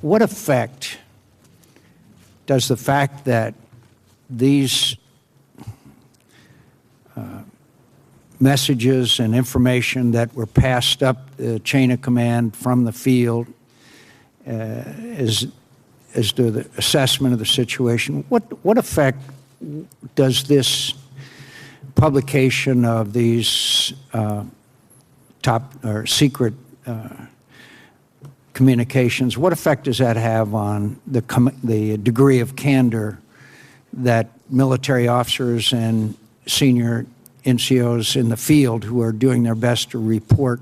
What effect does the fact that these messages and information that were passed up the chain of command from the field as to the assessment of the situation, what effect does this publication of these top or secret communications, what effect does that have on the degree of candor that military officers and senior NCOs in the field who are doing their best to report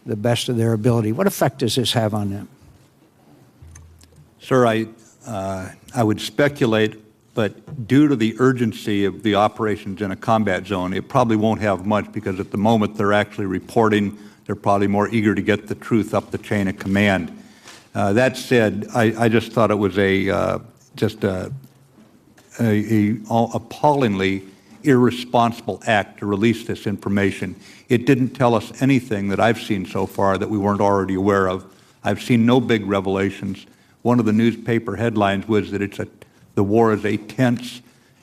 the best of their ability, what effect does this have on them? Sir, I would speculate, but due to the urgency of the operations in a combat zone, it probably won't have much, because at the moment they're actually reporting, they're probably more eager to get the truth up the chain of command. That said, I just thought it was just a appallingly irresponsible act to release this information. It didn't tell us anything that I've seen so far that we weren't already aware of. I've seen no big revelations. One of the newspaper headlines was that the war is a tense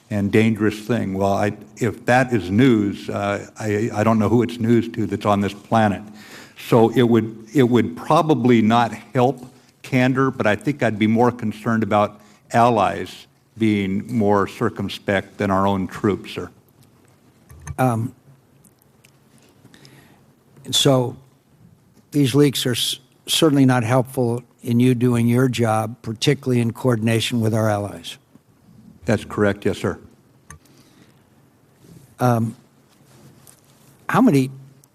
and dangerous thing. Well, if that is news, I don't know who it's news to that's on this planet. So it would probably not help candor, but I think I'd be more concerned about allies being more circumspect than our own troops, sir. So these leaks are certainly not helpful in you doing your job, particularly in coordination with our allies. That's correct, yes, sir. How many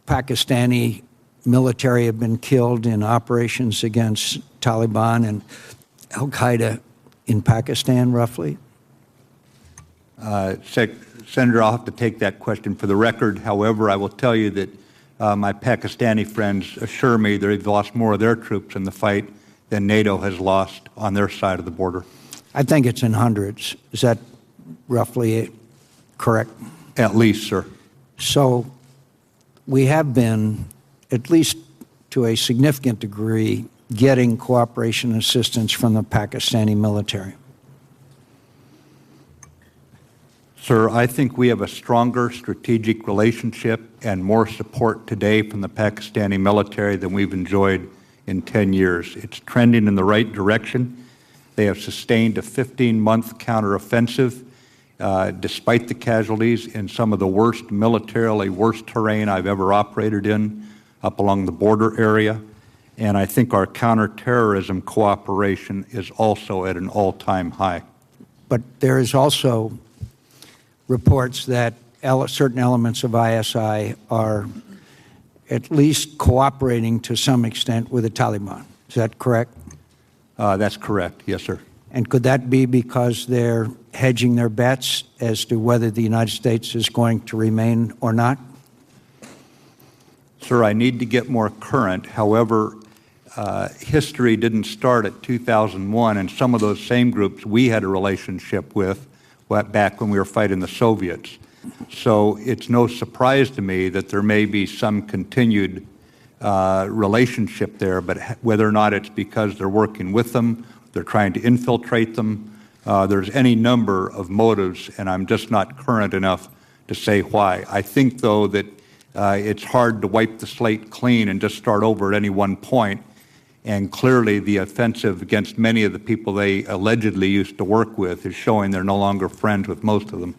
Pakistani military have been killed in operations against Taliban and al-Qaeda in Pakistan, roughly? Senator, I'll have to take that question for the record. However, I will tell you that my Pakistani friends assure me they've lost more of their troops in the fight than NATO has lost on their side of the border. I think it's in hundreds. Is that roughly correct? At least, sir. So we have been, at least to a significant degree, getting cooperation and assistance from the Pakistani military. Sir, I think we have a stronger strategic relationship and more support today from the Pakistani military than we've enjoyed in 10 years. It's trending in the right direction. They have sustained a 15-month counteroffensive despite the casualties in some of the worst, militarily worst terrain I've ever operated in up along the border area. And I think our counterterrorism cooperation is also at an all-time high. But there is also reports that certain elements of ISI are at least cooperating to some extent with the Taliban. Is that correct? That's correct, yes, sir. And could that be because they're hedging their bets as to whether the United States is going to remain or not? Sir, I need to get more current. However, history didn't start at 2001, and some of those same groups we had a relationship with back when we were fighting the Soviets. So it's no surprise to me that there may be some continued relationship there, but whether or not it's because they're working with them, they're trying to infiltrate them, there's any number of motives, and I'm just not current enough to say why. I think, though, that it's hard to wipe the slate clean and just start over at any one point, and clearly the offensive against many of the people they allegedly used to work with is showing they're no longer friends with most of them.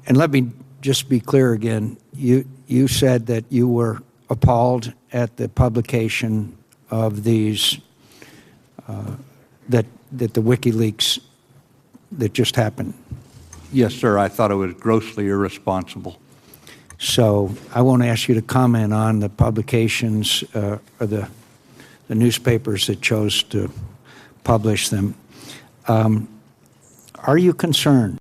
And let me just be clear again. You said that you were appalled at the publication of these, that the WikiLeaks that just happened. Yes, sir. I thought it was grossly irresponsible. So I won't ask you to comment on the publications or the newspapers that chose to publish them. Are you concerned